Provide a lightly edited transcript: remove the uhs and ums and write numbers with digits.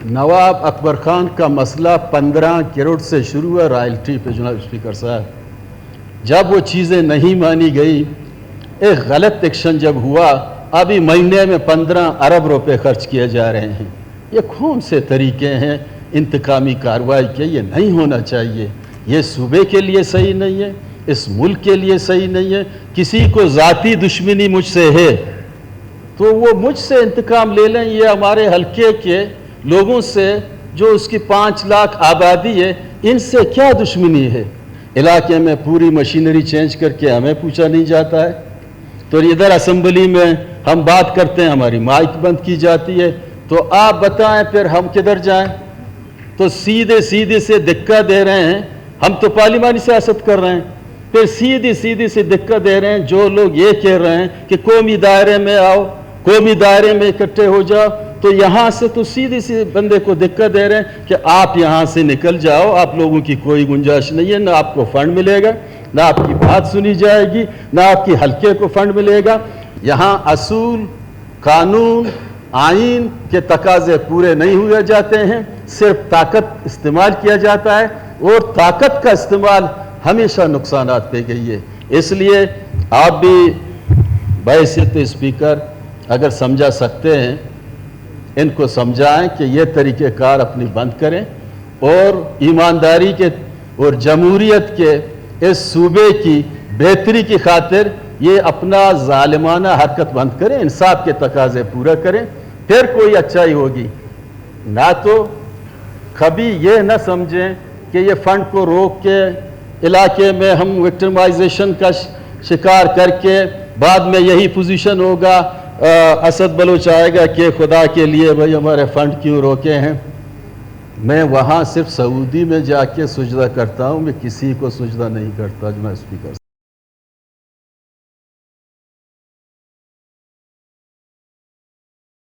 नवाब अकबर खान का मसला 15 करोड़ से शुरू हुआ रॉयल्टी पे जनाब स्पीकर साहब। जब वो चीज़ें नहीं मानी गई, एक गलत एक्शन जब हुआ, अभी महीने में 15 अरब रुपए खर्च किए जा रहे हैं। ये कौन से तरीके हैं इंतकामी कार्रवाई के? ये नहीं होना चाहिए। ये सूबे के लिए सही नहीं है, इस मुल्क के लिए सही नहीं है। किसी को ज़ाती दुश्मनी मुझसे है तो वो मुझसे इंतकाम ले लें। ये हमारे हल्के के लोगों से जो उसकी 5 लाख आबादी है, इनसे क्या दुश्मनी है? इलाके में पूरी मशीनरी चेंज करके हमें पूछा नहीं जाता है। तो इधर असेंबली में हम बात करते हैं, हमारी माइक बंद की जाती है। तो आप बताएं फिर हम किधर जाएं? तो सीधे सीधे से दिक्कत दे रहे हैं। हम तो पार्लिमानी सियासत कर रहे हैं, फिर सीधी सीधी से दिक्कत दे रहे हैं। जो लोग ये कह रहे हैं कि कौमी दायरे में आओ, कौमी दायरे में इकट्ठे हो जाओ, तो यहाँ से तो सीधी सी बंदे को दिक्कत दे रहे हैं कि आप यहाँ से निकल जाओ, आप लोगों की कोई गुंजाइश नहीं है, ना आपको फंड मिलेगा, ना आपकी बात सुनी जाएगी, ना आपकी हल्के को फंड मिलेगा। यहाँ असूल, कानून, आइन के तकाजे पूरे नहीं हुए जाते हैं, सिर्फ ताकत इस्तेमाल किया जाता है, और ताकत का इस्तेमाल हमेशा नुकसानात पे गई है। इसलिए आप भी बहैसियत स्पीकर अगर समझा सकते हैं, इनको समझाएं कि ये तरीक़ेकार अपनी बंद करें और ईमानदारी के और जमहूरियत के इस सूबे की बेहतरी की खातिर ये अपना जालिमाना हरकत बंद करें, इंसाफ के तकाजे पूरा करें, फिर कोई अच्छाई होगी। ना तो कभी ये न समझें कि ये फंड को रोक के इलाके में हम विक्टिमाइजेशन का शिकार करके बाद में यही पोजीशन होगा, असद बलोच आएगा कि खुदा के लिए भाई हमारे फंड क्यों रोके हैं। मैं वहाँ सिर्फ सऊदी में जाके सुजदा करता हूँ, मैं किसी को सुजदा नहीं करता। जनाब स्पीकर